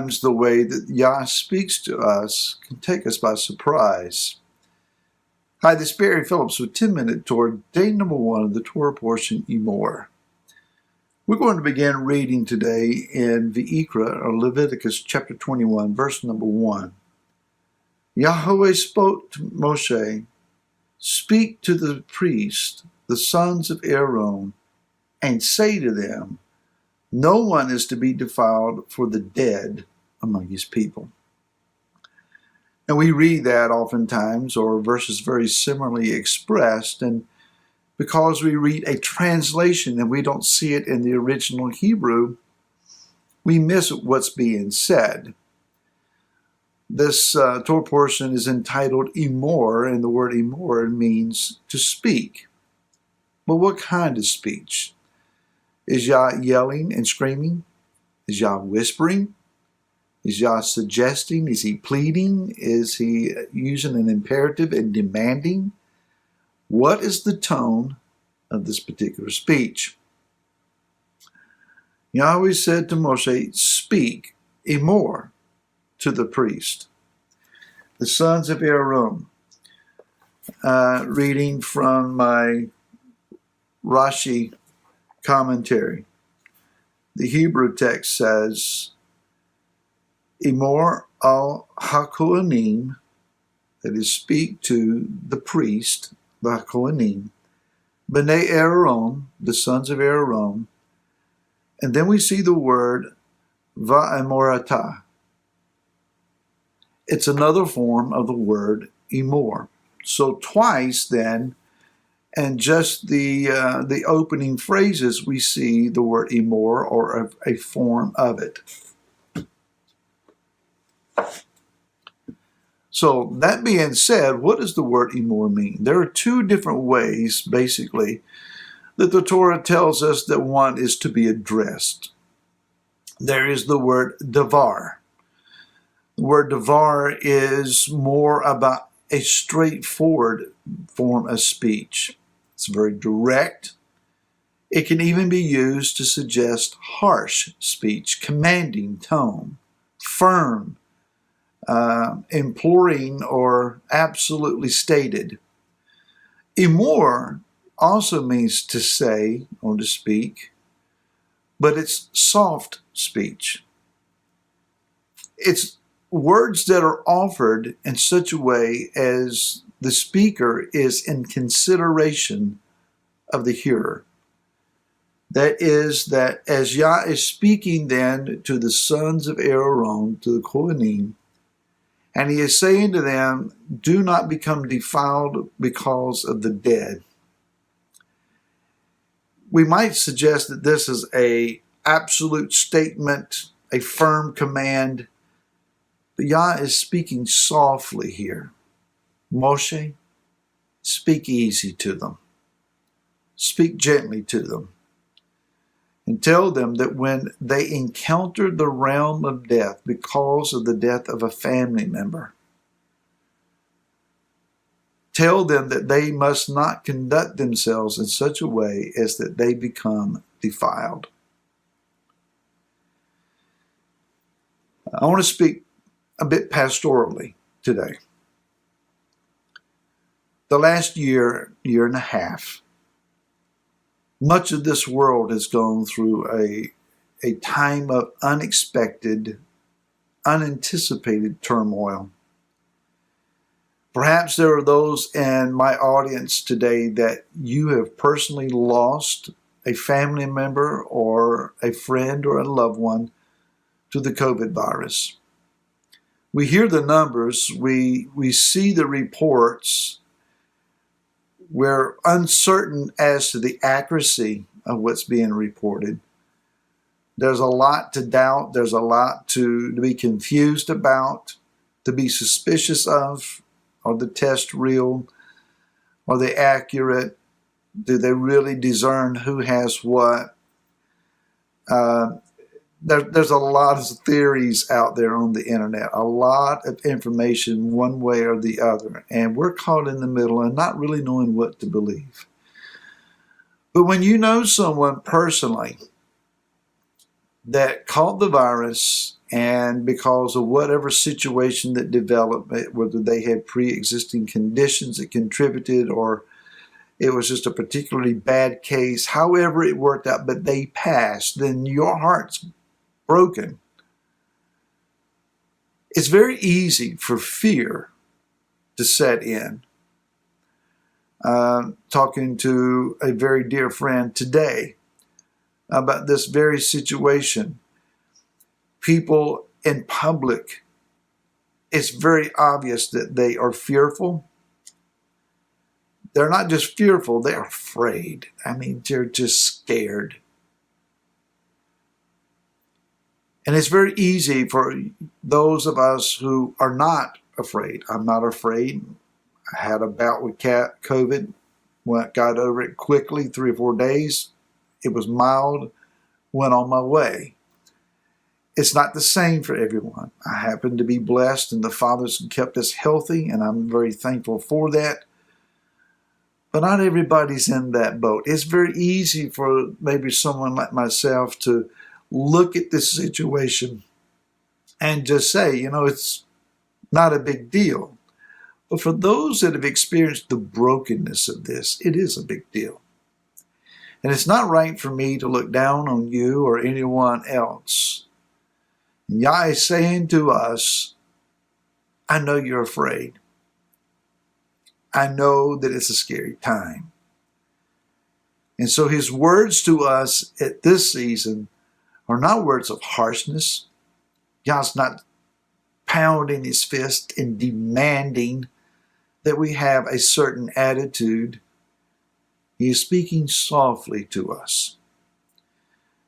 Sometimes the way that Yah speaks to us can take us by surprise. Hi, this is Barry Phillips with 10-Minute Torah, day number 1 of the Torah portion, Emor. We're going to begin reading today in V'ikra, or Leviticus chapter 21, verse number 1. Yahweh spoke to Moshe, "Speak to the priests, the sons of Aaron, and say to them, no one is to be defiled for the dead among his people." And we read that oftentimes, or verses very similarly expressed, and because we read a translation and we don't see it in the original Hebrew, we miss what's being said. This Torah portion is entitled Emor, and the word Emor means to speak. But what kind of speech? Is Yah yelling and screaming? Is Yah whispering? Is Yah suggesting? Is he pleading? Is he using an imperative and demanding? What is the tone of this particular speech? Yahweh said to Moshe, "Speak, Emor, to the priest, the sons of Aaron." Reading from my Rashi commentary. The Hebrew text says, Emor al HaKohanim, that is, speak to the priest, the HaKohanim, B'nai Aaron, the sons of Aaron, and then we see the word Va'emorata. It's another form of the word Emor. So twice then, and just the opening phrases, we see the word Emor, or a form of it. So that being said, what does the word Emor mean? There are two different ways, basically, that the Torah tells us that one is to be addressed. There is the word davar. The word davar is more about a straightforward form of speech. It's very direct. It can even be used to suggest harsh speech, commanding tone, firm, imploring, or absolutely stated. Emor also means to say or to speak, but it's soft speech. It's words that are offered in such a way as the speaker is in consideration of the hearer. That is, that as Yah is speaking then to the sons of Aaron, to the Kohanim, and he is saying to them, do not become defiled because of the dead. We might suggest that this is an absolute statement, a firm command. But Yah is speaking softly here. Moshe, speak easy to them. Speak gently to them. And tell them that when they encounter the realm of death because of the death of a family member, tell them that they must not conduct themselves in such a way as that they become defiled. I want to speak a bit pastorally today. The last year and a half, much of this world has gone through a time of unexpected, unanticipated turmoil. Perhaps there are those in my audience today that you have personally lost a family member or a friend or a loved one to the COVID virus. We hear the numbers, we see the reports. We're uncertain as to the accuracy of what's being reported. There's a lot to doubt. There's a lot to be confused about, to be suspicious of. Are the tests real? Are they accurate? Do they really discern who has what? There's a lot of theories out there on the internet, a lot of information one way or the other, and we're caught in the middle and not really knowing what to believe. But when you know someone personally that caught the virus And because of whatever situation that developed, whether they had pre-existing conditions that contributed or it was just a particularly bad case, however it worked out, but they passed, then your heart's broken. It's very easy for fear to set in. Talking to a very dear friend today about this very situation. People in public, it's very obvious that they are fearful. They're not just fearful, they're afraid. I mean, they're just scared. And it's very easy for those of us who are not afraid. I'm not afraid. I had a bout with COVID, got over it quickly, 3 or 4 days. It was mild, went on my way. It's not the same for everyone. I happen to be blessed and the Father's kept us healthy, and I'm very thankful for that. But not everybody's in that boat. It's very easy for maybe someone like myself to look at this situation and just say, it's not a big deal. But for those that have experienced the brokenness of this, it is a big deal. And it's not right for me to look down on you or anyone else. Yah is saying to us, I know you're afraid. I know that it's a scary time. And so his words to us at this season are not words of harshness. Yah's not pounding his fist and demanding that we have a certain attitude. He is speaking softly to us.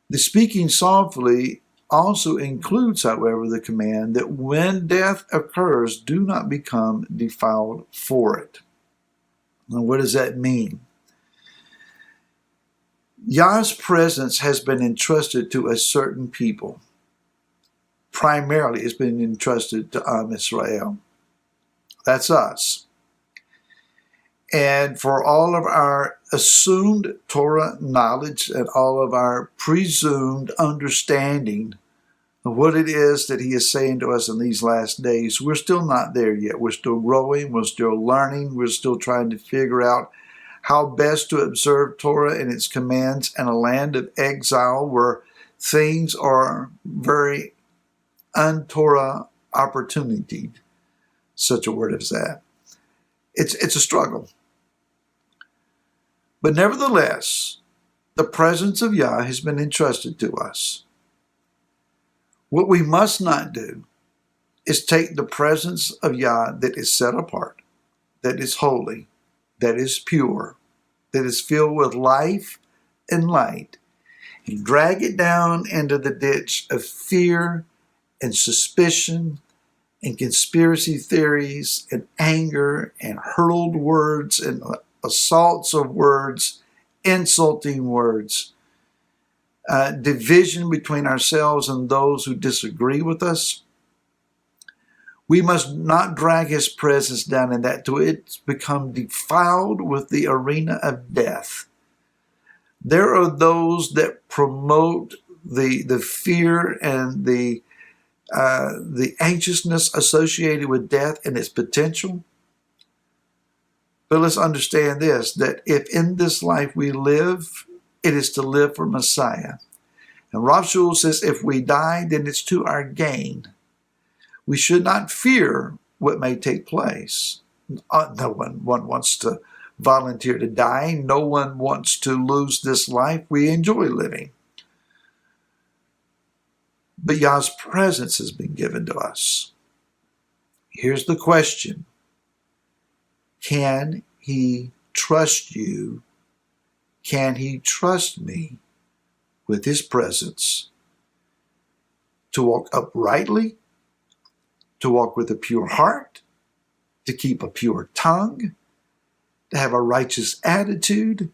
The speaking softly also includes, however, the command that when death occurs, do not become defiled for it. Now, what does that mean? Yah's presence has been entrusted to a certain people. Primarily, it's been entrusted to Israel. That's us. And for all of our assumed Torah knowledge and all of our presumed understanding of what it is that he is saying to us in these last days, we're still not there yet. We're still growing. We're still learning. We're still trying to figure out how best to observe Torah and its commands in a land of exile where things are very un-Torah opportunity. Such a word as that. It's a struggle. But nevertheless, the presence of Yah has been entrusted to us. What we must not do is take the presence of Yah that is set apart, that is holy, that is pure, that is filled with life and light, and drag it down into the ditch of fear and suspicion and conspiracy theories and anger and hurled words and assaults of words, insulting words, division between ourselves and those who disagree with us. We must not drag his presence down in that till it's become defiled with the arena of death. There are those that promote the fear and the anxiousness associated with death and its potential. But let's understand this, that if in this life we live, it is to live for Messiah. And Rav Shul says, if we die, then it's to our gain. We should not fear what may take place. No one wants to volunteer to die. No one wants to lose this life. We enjoy living. But Yah's presence has been given to us. Here's the question. Can he trust you? Can he trust me with his presence to walk uprightly, to walk with a pure heart, to keep a pure tongue, to have a righteous attitude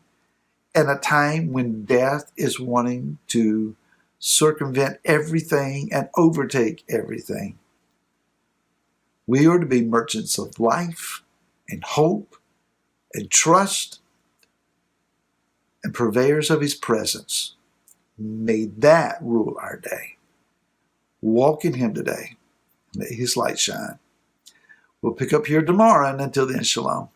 in a time when death is wanting to circumvent everything and overtake everything? We are to be merchants of life and hope and trust and purveyors of his presence. May that rule our day. Walk in him today. Let his light shine. We'll pick up here tomorrow, and until then, shalom.